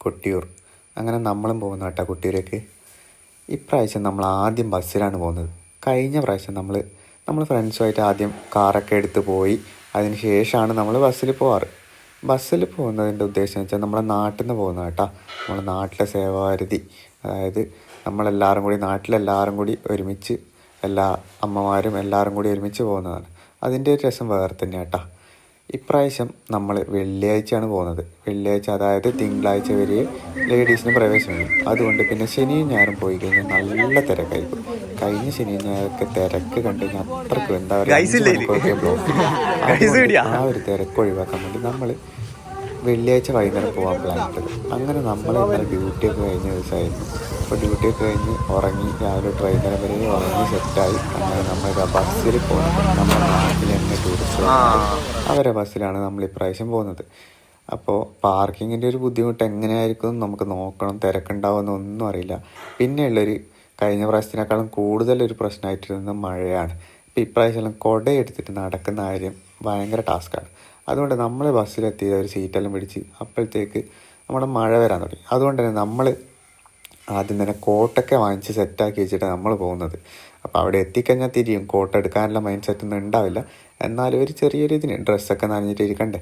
കൊട്ടിയൂർ. അങ്ങനെ നമ്മളും പോകുന്നു കേട്ടോ കൊട്ടിയൂരേക്ക്. ഇപ്രാവശ്യം നമ്മൾ ആദ്യം ബസ്സിലാണ് പോകുന്നത്. കഴിഞ്ഞ പ്രാവശ്യം നമ്മൾ ഫ്രണ്ട്സുമായിട്ട് ആദ്യം കാറൊക്കെ എടുത്ത് പോയി, അതിന് ശേഷമാണ് നമ്മൾ ബസ്സിൽ പോവാറ്. ബസ്സിൽ പോകുന്നതിൻ്റെ ഉദ്ദേശം വെച്ചാൽ നമ്മളെ നാട്ടിൽ നിന്ന് പോകുന്നത് കേട്ടോ. നമ്മുടെ നാട്ടിലെ സേവാഭാരതി, അതായത് നാട്ടിലെല്ലാവരും കൂടി ഒരുമിച്ച്, എല്ലാ അമ്മമാരും എല്ലാവരും കൂടി ഒരുമിച്ച് പോകുന്നതാണ്. അതിൻ്റെ ഒരു രസം വേറെ തന്നെയാണ് കേട്ടോ. ഇപ്രാവശ്യം നമ്മൾ വെള്ളിയാഴ്ചയാണ് പോകുന്നത്. വെള്ളിയാഴ്ച, അതായത് തിങ്കളാഴ്ച വരെ ലേഡീസിന് പ്രവേശനമുണ്ട്. അതുകൊണ്ട് പിന്നെ ശനിയും ഞായറും പോയി കഴിഞ്ഞാൽ നല്ല തിരക്കായിരിക്കും. കഴിഞ്ഞ ശനിയും ഞായറൊക്കെ തിരക്ക് കണ്ടു കഴിഞ്ഞാൽ അത്രക്കും എന്താ പറയുക ബ്ലോക്ക്. ആ ഒരു തിരക്ക് ഒഴിവാക്കാൻ വേണ്ടി നമ്മൾ വെള്ളിയാഴ്ച വൈകുന്നേരം പോകാൻ പ്ലാൻ ഇട്ടത്. അങ്ങനെ നമ്മൾ ഇന്നലെ ഡ്യൂട്ടിയൊക്കെ കഴിഞ്ഞ ദിവസമായിരുന്നു. അപ്പോൾ ഡ്യൂട്ടിയൊക്കെ കഴിഞ്ഞ് ഉറങ്ങി, രാവിലെ ട്രെയിനർ വരെ ഉറങ്ങി സെറ്റായി. അങ്ങനെ നമ്മൾ ബസ്സിൽ പോകുന്നത് നമ്മുടെ നാട്ടിൽ തന്നെ ടൂറിസ്റ്റ് അവരെ ബസ്സിലാണ് നമ്മൾ ഇപ്രാവശ്യം പോകുന്നത്. അപ്പോൾ പാർക്കിങ്ങിൻ്റെ ഒരു ബുദ്ധിമുട്ട് എങ്ങനെയായിരിക്കും നമുക്ക് നോക്കണം. തിരക്കുണ്ടാവുമെന്നൊന്നും അറിയില്ല. പിന്നെയുള്ളൊരു കഴിഞ്ഞ പ്രാവശ്യത്തിനേക്കാളും കൂടുതലൊരു പ്രശ്നമായിട്ടിരുന്നത് മഴയാണ്. ഇപ്പോൾ ഇപ്രാവശ്യം കുട എടുത്തിട്ട് നടക്കുന്ന കാര്യം ഭയങ്കര ടാസ്ക്കാണ്. അതുകൊണ്ട് നമ്മൾ ബസ്സിലെത്തിയ ഒരു സീറ്റെല്ലാം പിടിച്ച് അപ്പോഴത്തേക്ക് നമ്മുടെ മഴ വരാൻ തുടങ്ങി. അതുകൊണ്ട് തന്നെ നമ്മൾ ആദ്യം തന്നെ കോട്ടൊക്കെ വാങ്ങിച്ച് സെറ്റാക്കി വെച്ചിട്ടാണ് നമ്മൾ പോകുന്നത്. അപ്പോൾ അവിടെ എത്തിക്കഴിഞ്ഞാൽ തിരിയും. കോട്ട എടുക്കാനുള്ള മൈൻഡ് സെറ്റൊന്നും ഉണ്ടാവില്ല. എന്നാലും ഒരു ചെറിയൊരു ഇതിന് ഡ്രസ്സൊക്കെ നനഞ്ഞിട്ട് ഇരിക്കണ്ടേ.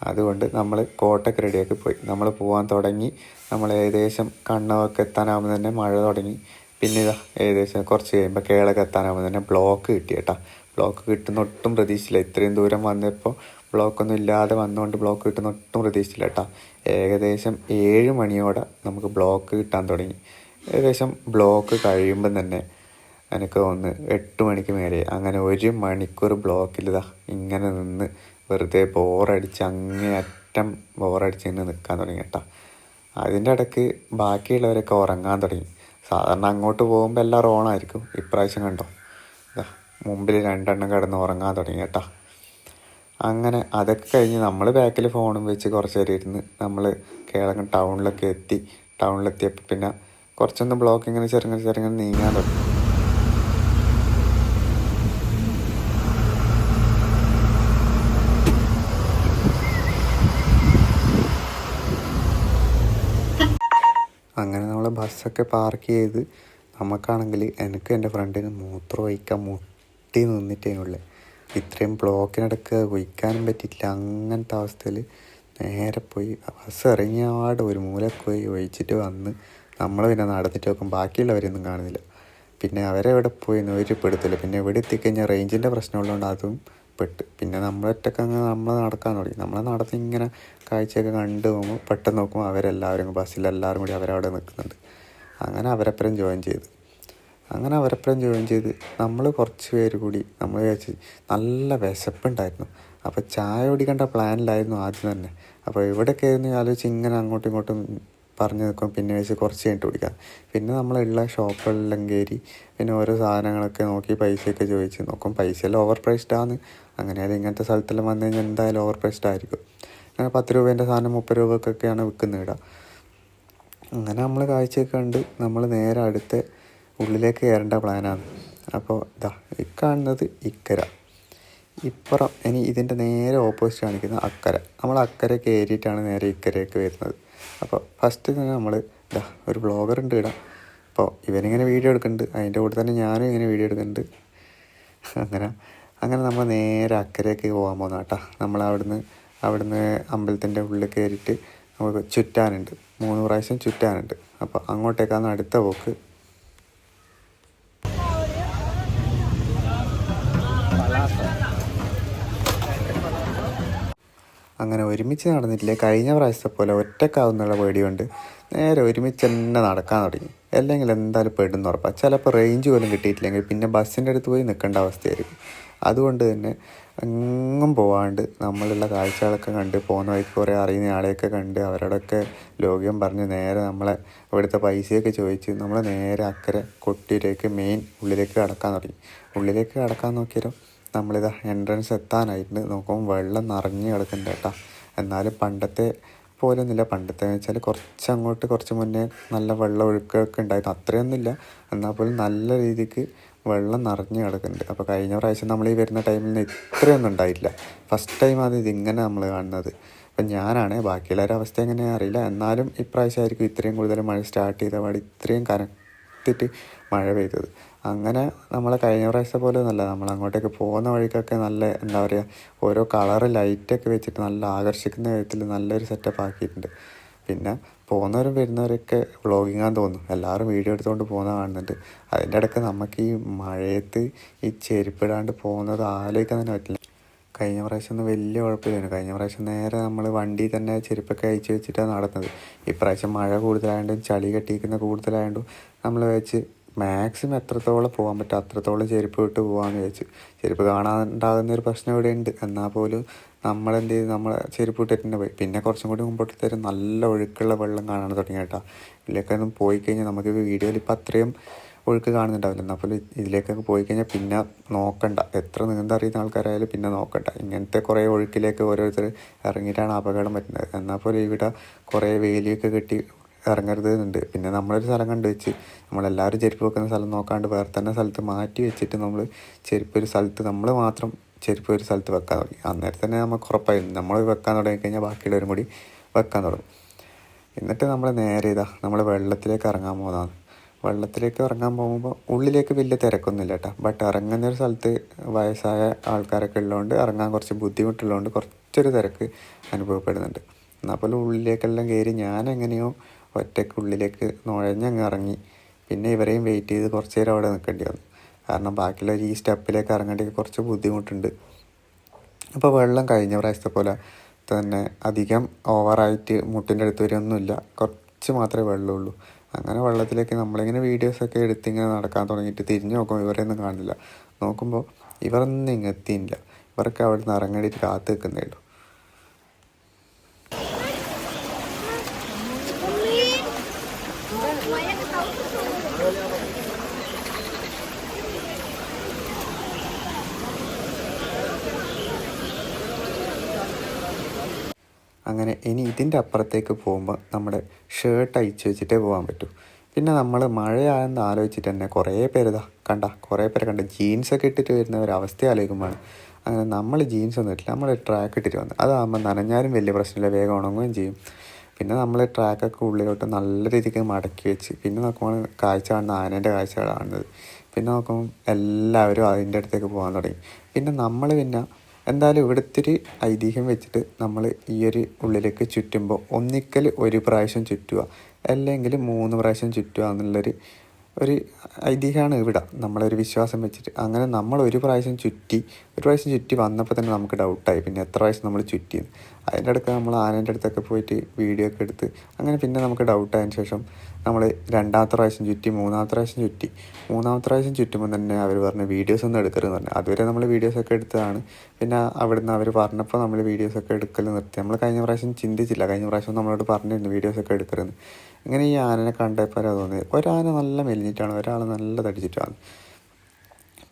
അതുകൊണ്ട് നമ്മൾ കോട്ടൊക്കെ റെഡിയാക്കി പോയി. നമ്മൾ പോകാൻ തുടങ്ങി. നമ്മൾ ഏകദേശം കണ്ണൊക്കെ എത്താനാകുമ്പോൾ തന്നെ മഴ തുടങ്ങി. പിന്നെ ഏകദേശം കുറച്ച് കഴിയുമ്പോൾ കേളൊക്കെ എത്താനാകുമ്പോൾ തന്നെ ബ്ലോക്ക് കിട്ടി കേട്ടോ. ബ്ലോക്ക് കിട്ടുന്ന ഒട്ടും പ്രതീക്ഷിച്ചില്ല. ഇത്രയും ദൂരം വന്നപ്പോൾ ബ്ലോക്കൊന്നും ഇല്ലാതെ വന്നുകൊണ്ട് ബ്ലോക്ക് കിട്ടുന്ന ഒട്ടും പ്രതീക്ഷിച്ചില്ല കേട്ടോ. ഏകദേശം 7 മണിയോടെ നമുക്ക് ബ്ലോക്ക് കിട്ടാൻ തുടങ്ങി. ഏകദേശം ബ്ലോക്ക് കഴിയുമ്പം തന്നെ എനിക്ക് തോന്നുന്നു 8 മണിക്ക് മേലെ. അങ്ങനെ 1 മണിക്കൂർ ബ്ലോക്കിലിതാ ഇങ്ങനെ നിന്ന് വെറുതെ ബോറടിച്ച് അങ്ങേയറ്റം ബോറടിച്ച് നിന്ന് നിൽക്കാൻ തുടങ്ങി കേട്ടോ. അതിൻ്റെ ഇടയ്ക്ക് ബാക്കിയുള്ളവരൊക്കെ ഉറങ്ങാൻ തുടങ്ങി. സാധാരണ അങ്ങോട്ട് പോകുമ്പോൾ എല്ലാവരും ഓണായിരിക്കും. ഇപ്രാവശ്യം കണ്ടോ, മുമ്പിൽ 2 എണ്ണം കിടന്ന് ഉറങ്ങാൻ തുടങ്ങി കേട്ടോ. അങ്ങനെ അതൊക്കെ കഴിഞ്ഞ് നമ്മൾ ബാക്കിൽ ഫോണും വെച്ച് കുറച്ച് നേരം ഇരുന്ന് നമ്മൾ കേളകം ടൗണിലൊക്കെ എത്തി. ടൗണിലെത്തിയപ്പോൾ പിന്നെ കുറച്ചൊന്ന് ബ്ലോക്ക് ഇങ്ങനെ ചെറുങ്ങനെ നീങ്ങാൻ തുടങ്ങി. അങ്ങനെ നമ്മൾ ബസ്സൊക്കെ പാർക്ക് ചെയ്ത് നമുക്കാണെങ്കിൽ എനിക്ക് എൻ്റെ ഫ്രണ്ടിന് മൂത്രം ഒഴിക്കാൻ മുട്ടി നിന്നിട്ടേനുള്ളേ. ഇത്രയും ബ്ലോക്കിനിടയ്ക്ക് ഒഴിക്കാനും പറ്റിയില്ല. അങ്ങനത്തെ അവസ്ഥയിൽ നേരെ പോയി ബസ് ഇറങ്ങിയാട് ഒരു മൂലക്ക് പോയി ഒഴിച്ചിട്ട് വന്ന് നമ്മൾ പിന്നെ നടന്നിട്ട് നോക്കും ബാക്കിയുള്ളവരൊന്നും കാണുന്നില്ല. പിന്നെ അവരെവിടെ പോയി ഒരു പെടുത്തില്ല. പിന്നെ എവിടെ എത്തിക്കഴിഞ്ഞാൽ റേഞ്ചിൻ്റെ പ്രശ്നമുള്ളതുകൊണ്ട് അതും പെട്ട്. പിന്നെ നമ്മളൊറ്റക്ക് നമ്മൾ നടക്കാൻ തുടങ്ങി. നമ്മളെ നടന്ന് ഇങ്ങനെ കാഴ്ചയൊക്കെ കണ്ട് പോകുമ്പോൾ പെട്ടെന്ന് നോക്കുമ്പോൾ അവരെല്ലാവരും ബസ്സിലെല്ലാവരും കൂടി അവരവിടെ നിൽക്കുന്നുണ്ട്. അങ്ങനെ അവരപ്പുറം ജോയിൻ ചെയ്ത് നമ്മൾ കുറച്ച് പേര് കൂടി നമ്മൾ വിചാരിച്ച് നല്ല വിശപ്പുണ്ടായിരുന്നു. അപ്പോൾ ചായ കുടിക്കേണ്ട പ്ലാനിലായിരുന്നു ആദ്യം തന്നെ. അപ്പോൾ എവിടെയൊക്കെ ആയിരുന്നു ആലോചിച്ച് ഇങ്ങനെ അങ്ങോട്ടും ഇങ്ങോട്ടും പറഞ്ഞു നിൽക്കും. പിന്നെ വെച്ച് കുറച്ച് കഴിഞ്ഞിട്ട് കുടിക്കാം. പിന്നെ നമ്മളുള്ള ഷോപ്പുകളിലെല്ലാം കയറി പിന്നെ ഓരോ സാധനങ്ങളൊക്കെ നോക്കി പൈസയൊക്കെ ചോദിച്ച് നോക്കും. പൈസയെല്ലാം ഓവർ പ്രൈസ്ഡാണ്. അങ്ങനെയാലും ഇങ്ങനത്തെ സ്ഥലത്തെല്ലാം വന്നു കഴിഞ്ഞാൽ എന്തായാലും ഓവർ പ്രൈസ്ഡ് ആയിരിക്കും. അങ്ങനെ 10 രൂപേൻ്റെ സാധനം 30 രൂപക്കൊക്കെയാണ് വിൽക്കുന്നത് ഇവിടെ. അങ്ങനെ നമ്മൾ കാഴ്ചയൊക്കെ കണ്ട് നമ്മൾ നേരെ അടുത്ത ഉള്ളിലേക്ക് കയറേണ്ട പ്ലാനാണ്. അപ്പോൾ ഈ കാണുന്നത് ഇക്കര, ഇപ്പുറം ഇനി ഇതിൻ്റെ നേരെ ഓപ്പോസിറ്റ് കാണിക്കുന്ന അക്കര. നമ്മൾ അക്കര കയറിയിട്ടാണ് നേരെ ഇക്കരയ്ക്ക് വരുന്നത്. അപ്പോൾ ഫസ്റ്റ് തന്നെ നമ്മൾ ഒരു ബ്ലോഗർ ഉണ്ട് ഇവിടെ. അപ്പോൾ ഇവനിങ്ങനെ വീഡിയോ എടുക്കുന്നുണ്ട്, അതിൻ്റെ കൂടെ തന്നെ ഞാനും ഇങ്ങനെ വീഡിയോ എടുക്കുന്നുണ്ട്. അങ്ങനെ നമ്മൾ നേരെ അക്കരയ്ക്ക് പോകാൻ പോകുന്ന കേട്ടോ. നമ്മൾ അവിടുന്ന് അമ്പലത്തിൻ്റെ ഉള്ളിൽ കയറിയിട്ട് നമുക്ക് ചുറ്റാനുണ്ട്, 3 പ്രാവശ്യം ചുറ്റാനുണ്ട്. അപ്പോൾ അങ്ങോട്ടേക്കാണ് അടുത്ത പോക്ക്. അങ്ങനെ ഒരുമിച്ച് നടന്നിട്ടില്ലേ, കഴിഞ്ഞ പ്രാവശ്യത്തെ പോലെ ഒറ്റക്കാവുന്നുള്ള പേടിയുണ്ട് നേരെ ഒരുമിച്ച് തന്നെ നടക്കാൻ തുടങ്ങി. അല്ലെങ്കിൽ എന്തായാലും പെടുന്ന ഉറപ്പാണ്. ചിലപ്പോൾ റേഞ്ച് പോലും കിട്ടിയിട്ടില്ലെങ്കിൽ പിന്നെ ബസ്സിൻ്റെ അടുത്ത് പോയി നിൽക്കേണ്ട അവസ്ഥയായിരിക്കും. അതുകൊണ്ട് തന്നെ എങ്ങും പോവാണ്ട് നമ്മളുള്ള കാഴ്ചകളൊക്കെ കണ്ട് പോകുന്ന വഴിക്ക് കുറേ അറിയുന്ന ആളെയൊക്കെ കണ്ട് അവരോടൊക്കെ ലോഗ്യം പറഞ്ഞ് നേരെ നമ്മളെ ഇവിടുത്തെ പൈസയൊക്കെ ചോദിച്ച് നമ്മൾ നേരെ അക്കരെ കൊട്ടിയിലേക്ക് മെയിൻ ഉള്ളിലേക്ക് കടക്കാൻ തുടങ്ങി. ഉള്ളിലേക്ക് കടക്കാൻ നോക്കിയാലോ നമ്മളിതാ എൻട്രൻസ് എത്താനായിട്ട് നോക്കുമ്പോൾ വെള്ളം നിറഞ്ഞ് കിടക്കുന്നുണ്ട് കേട്ടോ. എന്നാലും പണ്ടത്തെ പോലൊന്നുമില്ല. പണ്ടത്തെ വെച്ചാൽ കുറച്ച് മുന്നേ നല്ല വെള്ളം ഒഴുക്കൊക്കെ ഉണ്ടായിരുന്നു. അത്രയൊന്നുമില്ല, എന്നാൽ പോലും നല്ല രീതിക്ക് വെള്ളം നിറഞ്ഞ് കിടക്കുന്നുണ്ട്. അപ്പോൾ കഴിഞ്ഞ പ്രാവശ്യം നമ്മൾ ഈ വരുന്ന ടൈമിൽ നിന്ന് ഇത്രയൊന്നും ഉണ്ടായില്ല. ഫസ്റ്റ് ടൈമാണ് ഇതിങ്ങനെ നമ്മൾ കാണുന്നത്. അപ്പം ഞാനാണ്. ബാക്കിയുള്ളവരുടെ അവസ്ഥ എങ്ങനെയാണെന്ന് അറിയില്ല. എന്നാലും ഇപ്രാവശ്യമായിരിക്കും ഇത്രയും കൂടുതൽ മഴ സ്റ്റാർട്ട് ചെയ്ത പാട് ഇത്രയും കനത്തിട്ട് മഴ പെയ്തത്. അങ്ങനെ നമ്മളെ കഴിഞ്ഞ പ്രാവശ്യത്തെ പോലെ ഒന്നുമല്ല. നമ്മൾ അങ്ങോട്ടേക്ക് പോകുന്ന വഴിക്കൊക്കെ നല്ല എന്താ പറയുക, ഓരോ കളറ് ലൈറ്റൊക്കെ വെച്ചിട്ട് നല്ല ആകർഷിക്കുന്ന വിധത്തിൽ നല്ലൊരു സെറ്റപ്പ് ആക്കിയിട്ടുണ്ട്. പിന്നെ പോകുന്നവരും വരുന്നവരൊക്കെ വ്ളോഗിങ്ങാന്ന് തോന്നും. എല്ലാവരും വീഡിയോ എടുത്തുകൊണ്ട് പോകുന്നത് കാണുന്നുണ്ട്. അതിൻ്റെ ഇടയ്ക്ക് നമുക്ക് ഈ മഴയത്ത് ഈ ചെരുപ്പിടാണ്ട് പോകുന്നത് ആലോചിക്കാൻ തന്നെ പറ്റില്ല. കഴിഞ്ഞ പ്രാവശ്യം ഒന്നും വലിയ കുഴപ്പമില്ലായിരുന്നു. കഴിഞ്ഞ പ്രാവശ്യം നേരെ നമ്മൾ വണ്ടി തന്നെ ചെരുപ്പൊക്കെ അയച്ചു വെച്ചിട്ടാണ് നടന്നത്. ഇപ്രാവശ്യം മഴ കൂടുതലായതുകൊണ്ടും ചളി കെട്ടിയിരിക്കുന്ന കൂടുതലായതുകൊണ്ടും നമ്മൾ വെച്ച് മാക്സിമം എത്രത്തോളം പോകാൻ പറ്റും അത്രത്തോളം ചെരുപ്പ് ഇട്ട് പോകാമെന്ന് വെച്ചു. ചെരുപ്പ് കാണാനുണ്ടാകുന്നൊരു പ്രശ്നം ഇവിടെ ഉണ്ട്. എന്നാൽ പോലും നമ്മളെന്ത് ചെയ്ത് നമ്മൾ ചെരുപ്പ് ഇട്ടിട്ട് തന്നെ പോയി. പിന്നെ കുറച്ചും കൂടി മുമ്പോട്ട് തരും നല്ല ഒഴുക്കുള്ള വെള്ളം കാണാൻ തുടങ്ങി കേട്ടോ. ഇതിലേക്കൊക്കെ പോയി കഴിഞ്ഞാൽ നമുക്ക് വീഡിയോയിൽ ഇപ്പം അത്രയും ഒഴുക്ക് കാണുന്നുണ്ടാവില്ല. എന്നാൽ പോലും ഇതിലേക്കൊക്കെ പോയി കഴിഞ്ഞാൽ പിന്നെ നോക്കണ്ട. എത്ര നീന്തറിയുന്ന ആൾക്കാരായാലും പിന്നെ നോക്കണ്ട. ഇങ്ങനത്തെ കുറേ ഒഴുക്കിലേക്ക് ഓരോരുത്തർ ഇറങ്ങിയിട്ടാണ് അപകടം പറ്റുന്നത്. എന്നാൽ പോലും ഇവിടെ കുറേ വേലിയൊക്കെ കെട്ടി ഇറങ്ങരുത് എന്നുണ്ട്. പിന്നെ നമ്മളൊരു സ്ഥലം കണ്ടു വെച്ച് നമ്മളെല്ലാവരും ചെരുപ്പ് വെക്കുന്ന സ്ഥലം നോക്കാണ്ട് വേറെ തന്നെ സ്ഥലത്ത് മാറ്റി വെച്ചിട്ട് നമ്മൾ ചെരുപ്പ് ഒരു സ്ഥലത്ത് നമ്മൾ മാത്രം ചെരുപ്പ് ഒരു സ്ഥലത്ത് വെക്കാൻ തുടങ്ങി. അന്നേരം തന്നെ നമുക്ക് ഉറപ്പായിരുന്നു നമ്മൾ വെക്കാൻ തുടങ്ങിക്കഴിഞ്ഞാൽ ബാക്കിയുള്ളവരും കൂടി വെക്കാൻ തുടങ്ങും. എന്നിട്ട് നമ്മൾ നേരെ നമ്മൾ വെള്ളത്തിലേക്ക് ഇറങ്ങാൻ പോകുന്നതാണ്. വെള്ളത്തിലേക്ക് ഇറങ്ങാൻ പോകുമ്പോൾ ഉള്ളിലേക്ക് വലിയ തിരക്കൊന്നുമില്ല കേട്ടോ. ബട്ട് ഇറങ്ങുന്നൊരു സ്ഥലത്ത് വയസ്സായ ആൾക്കാരൊക്കെ ഉള്ളതുകൊണ്ട് ഇറങ്ങാൻ കുറച്ച് ബുദ്ധിമുട്ടുള്ളതുകൊണ്ട് കുറച്ചൊരു തിരക്ക് അനുഭവപ്പെടുന്നുണ്ട്. എന്നാൽ പോലും ഉള്ളിലേക്കെല്ലാം കയറി ഞാൻ എങ്ങനെയോ ഒറ്റയ്ക്ക് ഉള്ളിലേക്ക് നുഴഞ്ഞങ്ങ് ഇറങ്ങി. പിന്നെ ഇവരെയും വെയിറ്റ് ചെയ്ത് കുറച്ച് നേരം അവിടെ നിൽക്കേണ്ടി വന്നു. കാരണം ബാക്കിയുള്ളവർ ഈ സ്റ്റെപ്പിലേക്ക് ഇറങ്ങേണ്ടി കുറച്ച് ബുദ്ധിമുട്ടുണ്ട്. അപ്പോൾ വെള്ളം കഴിഞ്ഞ പ്രാവശ്യത്തെ പോലെ തന്നെ അധികം ഓവറായിട്ട് മുട്ടിൻ്റെ അടുത്ത് വരെയൊന്നുമില്ല. കുറച്ച് മാത്രമേ വെള്ളമുള്ളൂ. അങ്ങനെ വെള്ളത്തിലേക്ക് നമ്മളിങ്ങനെ വീഡിയോസൊക്കെ എടുത്തിങ്ങനെ നടക്കാൻ തുടങ്ങിയിട്ട് തിരിഞ്ഞ് നോക്കുമ്പോൾ ഇവരെയൊന്നും കാണുന്നില്ല. നോക്കുമ്പോൾ ഇവരൊന്നും ഇങ്ങ് എത്തിയില്ല. ഇവർക്ക് അവിടെ നിന്ന് ഇറങ്ങേണ്ടിയിട്ട് കാത്ത് നിൽക്കുന്നേ ഉള്ളൂ. അങ്ങനെ ഇനി ഇതിൻ്റെ അപ്പുറത്തേക്ക് പോകുമ്പോൾ നമ്മുടെ ഷർട്ട് അയച്ചു വെച്ചിട്ടേ പോകാൻ പറ്റൂ. പിന്നെ നമ്മൾ മഴയാണെന്ന് ആലോചിച്ചിട്ട് തന്നെ കുറേ പേര് കുറേ പേരെ കണ്ട ജീൻസൊക്കെ ഇട്ടിട്ട് വരുന്ന ഒരവസ്ഥ ആലോചിക്കുമ്പോഴാണ്. അങ്ങനെ നമ്മൾ ജീൻസൊന്നും ഇട്ടില്ല, നമ്മൾ ട്രാക്ക് ഇട്ടിട്ട് വന്നു. അതാകുമ്പോൾ നനഞ്ഞാലും വലിയ പ്രശ്നമില്ല, വേഗം ഉണങ്ങുകയും ചെയ്യും. പിന്നെ നമ്മൾ ട്രാക്കൊക്കെ ഉള്ളിലോട്ട് നല്ല രീതിക്ക് മടക്കി വെച്ച് പിന്നെ നോക്കുമ്പോൾ കാഴ്ച കാണുന്ന ആനേൻ്റെ കാഴ്ചകളാണ് കാണുന്നത്. പിന്നെ നോക്കുമ്പോൾ എല്ലാവരും അതിൻ്റെ അടുത്തേക്ക് പോകാൻ തുടങ്ങി. പിന്നെ നമ്മൾ എന്തായാലും ഇവിടുത്തെ ഐതിഹ്യം വെച്ചിട്ട് നമ്മൾ ഈ ഒരു ഉള്ളിലേക്ക് ചുറ്റുമ്പോൾ ഒന്നിക്കൽ ഒരു പ്രാവശ്യം ചുറ്റുക, അല്ലെങ്കിൽ 3 പ്രാവശ്യം ചുറ്റുക എന്നുള്ളൊരു ഐതിഹ്യമാണ് ഇവിടെ, നമ്മളൊരു വിശ്വാസം വെച്ചിട്ട്. അങ്ങനെ നമ്മൾ ഒരു പ്രാവശ്യം ചുറ്റി വന്നപ്പോൾ തന്നെ നമുക്ക് ഡൗട്ടായി പിന്നെ എത്ര പ്രാവശ്യം നമ്മൾ ചുറ്റിയെന്ന്. അതിൻ്റെ അടുത്ത് നമ്മൾ ആനേൻ്റെ അടുത്തൊക്കെ പോയിട്ട് വീഡിയോ ഒക്കെ എടുത്ത് അങ്ങനെ പിന്നെ നമുക്ക് ഡൗട്ടായതിന് ശേഷം നമ്മൾ 2ാമത്തെ പ്രാവശ്യം ചുറ്റി, 3ാമത്തെ പ്രാവശ്യം ചുറ്റി. 3ാമത്തെ പ്രാവശ്യം ചുറ്റുമ്പോൾ തന്നെ അവർ പറഞ്ഞു വീഡിയോസൊന്നും എടുക്കരുതെന്ന് പറഞ്ഞു. അതുവരെ നമ്മൾ വീഡിയോസൊക്കെ എടുത്തതാണ്. പിന്നെ അവിടുന്ന് അവർ പറഞ്ഞപ്പോൾ നമ്മൾ വീഡിയോസൊക്കെ എടുക്കൽ നിർത്തി. നമ്മൾ കഴിഞ്ഞ പ്രാവശ്യം ചിന്തിച്ചില്ല, കഴിഞ്ഞ പ്രാവശ്യം നമ്മളോട് പറഞ്ഞിരുന്നു വീഡിയോസൊക്കെ എടുക്കരുതെന്ന്. ഇങ്ങനെ ഈ ആനനെ കണ്ടപ്പോൾ തോന്നിയത് ഒരാന നല്ല മെലിഞ്ഞിട്ടാണ്, ഒരാൾ നല്ല തടിച്ചിട്ടാണ്.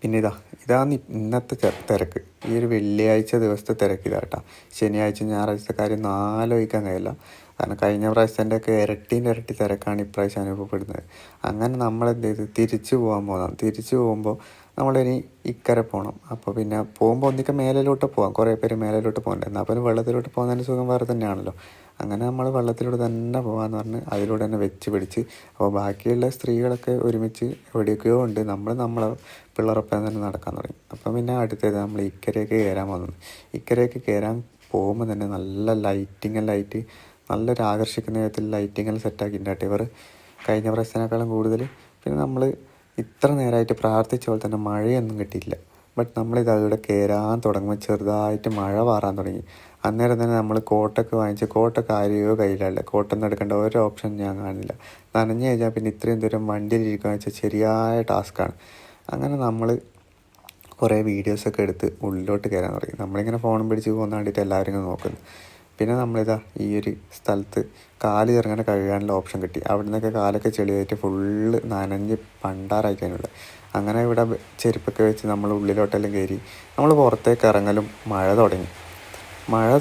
പിന്നെ ഇതാണ് ഇന്നത്തെ തിരക്ക്. ഈ ഒരു വെള്ളിയാഴ്ച ദിവസത്തെ തിരക്ക് കേട്ടോ. ശനിയാഴ്ച ഞായറാഴ്ചത്തെ കാര്യം ഒന്നും ആലോചിക്കാൻ കഴിയില്ല. കാരണം കഴിഞ്ഞ പ്രാവശ്യത്തിൻ്റെയൊക്കെ ഇരട്ടി തിരക്കാണ് ഇപ്രാവശ്യം അനുഭവപ്പെടുന്നത്. അങ്ങനെ നമ്മളെന്ത് ചെയ്ത് തിരിച്ചു പോകാൻ പോകുന്നതാണ്. തിരിച്ചു പോകുമ്പോൾ നമ്മളിനി ഇക്കരെ പോകണം. അപ്പോൾ പിന്നെ പോകുമ്പോൾ ഒന്നിക്കെ മേലിലോട്ട് പോകാം, കുറേ പേര് മേലിലോട്ട് പോകണ്ടേ. എന്നാൽ പോലും വെള്ളത്തിലോട്ട് പോകുന്നതിന് സുഖം വേറെ തന്നെയാണല്ലോ. അങ്ങനെ നമ്മൾ വെള്ളത്തിലൂടെ തന്നെ പോകാമെന്ന് പറഞ്ഞ് അതിലൂടെ തന്നെ വെച്ച് പിടിച്ച്. അപ്പോൾ ബാക്കിയുള്ള സ്ത്രീകളൊക്കെ ഒരുമിച്ച് എവിടെയൊക്കെയോ ഉണ്ട്. നമ്മളെ പിള്ളേരൊപ്പം തന്നെ നടക്കാൻ തുടങ്ങി. അപ്പം പിന്നെ അടുത്തത് നമ്മൾ ഇക്കരയ്ക്ക് കയറാൻ പോകുന്നത്. ഇക്കരയ്ക്ക് കയറാൻ പോകുമ്പോൾ തന്നെ നല്ല ലൈറ്റ് നല്ലൊരു ആകർഷിക്കുന്ന വിധത്തിൽ ലൈറ്റിങ്ങെല്ലാം സെറ്റാക്കിയിട്ടുണ്ട് ഇവർ കഴിഞ്ഞ പ്രാവശ്യത്തിനേക്കാളും കൂടുതൽ. പിന്നെ നമ്മൾ ഇത്ര നേരമായിട്ട് പ്രാർത്ഥിച്ച പോലെ തന്നെ മഴയൊന്നും കിട്ടിയില്ല. ബട്ട് നമ്മളിത് അവിടെ കയറാൻ തുടങ്ങുമ്പോൾ ചെറുതായിട്ട് മഴ പാറാൻ തുടങ്ങി. അന്നേരം തന്നെ നമ്മൾ കോട്ടൊക്കെ വാങ്ങിച്ച് കോട്ടൊക്കെ ആരെയോ കയ്യിലല്ല, കോട്ടൊന്നും എടുക്കേണ്ട ഒരു ഓപ്ഷൻ ഞാൻ കാണില്ല. നനഞ്ഞു കഴിഞ്ഞാൽ പിന്നെ ഇത്രയും ദൂരം വണ്ടിയിലിരിക്കുക വെച്ചാൽ ശരിയായ ടാസ്ക്കാണ്. അങ്ങനെ നമ്മൾ കുറേ വീഡിയോസൊക്കെ എടുത്ത് ഉള്ളിലോട്ട് കയറാൻ തുടങ്ങി. നമ്മളിങ്ങനെ ഫോണും പിടിച്ച് പോകുന്ന വേണ്ടിയിട്ട് എല്ലാവരും ഇങ്ങനെ നോക്കുന്നു. പിന്നെ ഈ ഒരു സ്ഥലത്ത് കാല് ചെറുങ്ങനെ കഴുകാനുള്ള ഓപ്ഷൻ കിട്ടി. അവിടെ നിന്നൊക്കെ കാലൊക്കെ ചെളിയായിട്ട് ഫുള്ള് നനഞ്ഞ് പണ്ടാറായിക്കാനുള്ള. അങ്ങനെ ഇവിടെ ചെരുപ്പൊക്കെ വെച്ച് നമ്മൾ ഉള്ളിലോട്ടെല്ലാം കയറി. നമ്മൾ പുറത്തേക്ക് ഇറങ്ങലും മഴ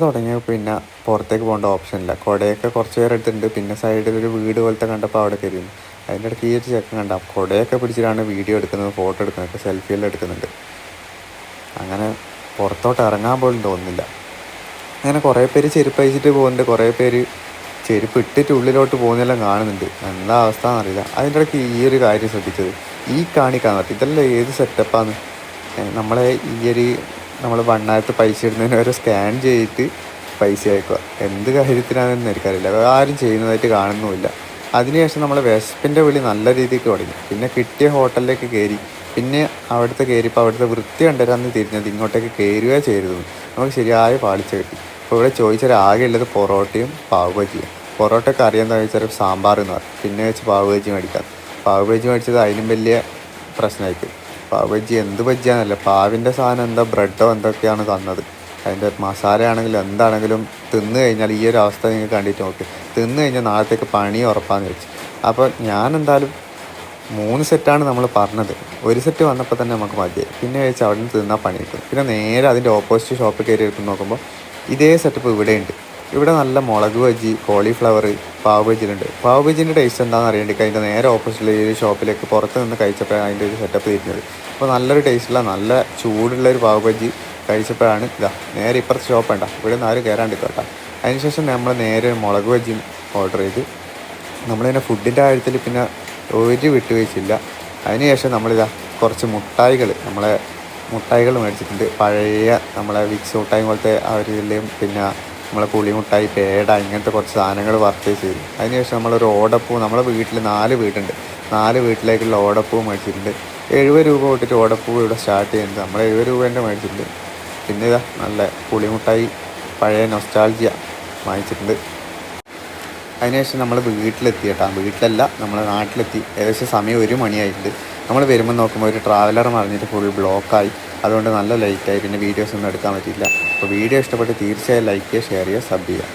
തുടങ്ങിയപ്പോൾ പിന്നെ പുറത്തേക്ക് പോകേണ്ട ഓപ്ഷനില്ല. കുടയൊക്കെ കുറച്ച് പേര് എടുത്തിട്ടുണ്ട്. പിന്നെ സൈഡിലൊരു വീട് പോലത്തെ കണ്ടപ്പോൾ അവിടെ കയറിയിരുന്നു. അതിൻ്റെ ഇടയ്ക്ക് ഈ ഒരു ചെക്കൻ കണ്ട കുടയൊക്കെ പിടിച്ചിട്ടാണ് വീഡിയോ എടുക്കുന്നത്, ഫോട്ടോ എടുക്കുന്നത്, സെൽഫിയെല്ലാം എടുക്കുന്നുണ്ട്. അങ്ങനെ പുറത്തോട്ട് ഇറങ്ങാൻ പോലും തോന്നുന്നില്ല. അങ്ങനെ കുറേ പേര് ചെരുപ്പ് അയച്ചിട്ട് പോകുന്നുണ്ട്, കുറേ പേര് ചെരുപ്പ് ഇട്ടിട്ട് ഉള്ളിലോട്ട് പോകുന്നതെല്ലാം കാണുന്നുണ്ട്. എന്താ അവസ്ഥ എന്നറിയില്ല. അതിൻ്റെ ഇടയ്ക്ക് ഈ ഒരു കാര്യം ശ്രദ്ധിച്ചത്, ഈ കാണിക്കാൻ പറ്റും ഇതെല്ലാം ഏത് സെറ്റപ്പാണ്. നമ്മളെ ഈ ഒരു നമ്മൾ വണ്ണായത്ത് പൈസ ഇടുന്നതിന് വരെ സ്കാൻ ചെയ്തിട്ട് പൈസ അയക്കുക. എന്ത് കാര്യത്തിനാണെന്ന് എനിക്കറിയില്ല, ആരും ചെയ്യുന്നതായിട്ട് കാണുന്നുമില്ല. അതിനുശേഷം നമ്മൾ വിശപ്പിൻ്റെ വിളി നല്ല രീതിക്ക് തുടങ്ങി. പിന്നെ കിട്ടിയ ഹോട്ടലിലേക്ക് കയറി. പിന്നെ അവിടുത്തെ കയറിയപ്പോൾ അവിടുത്തെ വൃത്തി കണ്ടരാന്ന് തിരിഞ്ഞത് ഇങ്ങോട്ടേക്ക് കയറുകയോ ചെയ്തിരുന്നു. നമുക്ക് ശരിയായ പാളിച്ച കിട്ടി. അപ്പോൾ ഇവിടെ ചോദിച്ചാൽ ആകെ ഉള്ളത് പൊറോട്ടയും പാവ് ബജിയും. പൊറോട്ടയ്ക്ക് അറിയാമെന്ന് ചോദിച്ചാൽ സാമ്പാർ എന്ന് പറയും. പിന്നെ വെച്ച് പാവ് ബജി മേടിക്കാം. പാവ് ബജി മേടിച്ചത് അതിനും വലിയ പ്രശ്നമായിട്ട്. പാവ് ബജി എന്ത് ബജിയാണെന്നല്ല, പാവിൻ്റെ സാധനം എന്താ ബ്രെഡോ എന്തൊക്കെയാണ് തന്നത്. അതിൻ്റെ മസാല ആണെങ്കിലും എന്താണെങ്കിലും തിന്നു കഴിഞ്ഞാൽ ഈ ഒരു അവസ്ഥ നിങ്ങൾ കണ്ടിട്ട് നോക്ക്. തിന്നു കഴിഞ്ഞാൽ നാളത്തേക്ക് പണി ഉറപ്പാന്ന് വെച്ച്. അപ്പോൾ ഞാൻ എന്തായാലും 3 സെറ്റാണ് നമ്മൾ പറഞ്ഞത്. ഒരു സെറ്റ് വന്നപ്പോൾ തന്നെ നമുക്ക് മതിയായി. പിന്നെ വെച്ച് അവിടെ നിന്ന് തിന്നാൽ പണി കിട്ടും. പിന്നെ നേരെ അതിൻ്റെ ഓപ്പോസിറ്റ് ഷോപ്പിൽ കയറി എടുത്ത് നോക്കുമ്പോൾ ഇതേ സെറ്റപ്പ് ഇവിടെയുണ്ട്. ഇവിടെ നല്ല മുളക് ബജി, കോളിഫ്ലവർ, പാവ് ബജിയിലുണ്ട്. പാവ് ബജീൻ്റെ ടേസ്റ്റ് എന്താണെന്ന് അറിയേണ്ടി അതിൻ്റെ നേരെ ഓപ്പോസിറ്റിൽ ഈ ഷോപ്പിലേക്ക് പുറത്ത് നിന്ന് കഴിച്ചപ്പോഴാണ് അതിൻ്റെ ഒരു സെറ്റപ്പ് തിരിഞ്ഞത്. അപ്പോൾ നല്ലൊരു ടേസ്റ്റുള്ള നല്ല ചൂടുള്ളൊരു പാവ് ബജി കഴിച്ചപ്പോഴാണ് ഇതാ നേരെ ഇപ്പുറത്തെ ഷോപ്പ് വേണ്ട ഇവിടെ നിന്ന് ആരും കയറാണ്ടിരിക്കട്ടോ. അതിനുശേഷം നമ്മൾ നേരെ മുളക് ബജിയും ഓർഡർ ചെയ്ത് നമ്മളിങ്ങനെ ഫുഡിൻ്റെ കാര്യത്തിൽ പിന്നെ ഒരു വിട്ടുവീഴ്ചയില്ല. അതിനുശേഷം നമ്മളിതാ കുറച്ച് മുട്ടായികൾ മേടിച്ചിട്ടുണ്ട്. പഴയ നമ്മളെ വിക്സ് മുട്ടായി പോലത്തെ ആ ഒരു ഇതിലും പിന്നെ നമ്മളെ പുളി മുട്ടായി, പേട, ഇങ്ങനത്തെ കുറച്ച് സാധനങ്ങൾ പർച്ചേസ് ചെയ്തു. അതിനുശേഷം നമ്മളൊരു ഓടപ്പൂ, നമ്മളെ വീട്ടിൽ 4 വീടുണ്ട്, 4 വീട്ടിലേക്കുള്ള ഓടപ്പൂ മേടിച്ചിട്ടുണ്ട്. 70 രൂപ തൊട്ടിട്ട് ഓടപ്പൂ ഇവിടെ സ്റ്റാർട്ട് ചെയ്യുന്നത്. നമ്മൾ 70 രൂപേൻ്റെ മേടിച്ചിട്ടുണ്ട്. പിന്നെ ഇതാ നല്ല പുളിമുട്ടായി പഴയ നൊസ്റ്റാൾജിയ വാങ്ങിച്ചിട്ടുണ്ട്. അതിനുശേഷം നമ്മൾ വീട്ടിലെത്തി കേട്ടോ. വീട്ടിലല്ല, നമ്മൾ നാട്ടിലെത്തി. ഏകദേശം സമയം 1 മണിയായിട്ടുണ്ട്. നമ്മൾ വരുമ്പോൾ നോക്കുമ്പോൾ ഒരു ട്രാവലർ മറിഞ്ഞിട്ട് ഫുൾ ബ്ലോക്കായി. അതുകൊണ്ട് നല്ല ലേറ്റായി. പിന്നെ വീഡിയോസ് ഒന്നും എടുക്കാൻ പറ്റിയില്ല. അപ്പോൾ വീഡിയോ ഇഷ്ടപ്പെട്ട് തീർച്ചയായും ലൈക്ക് ചെയ്യുക, ഷെയർ ചെയ്യുക, സബ് ചെയ്യുക.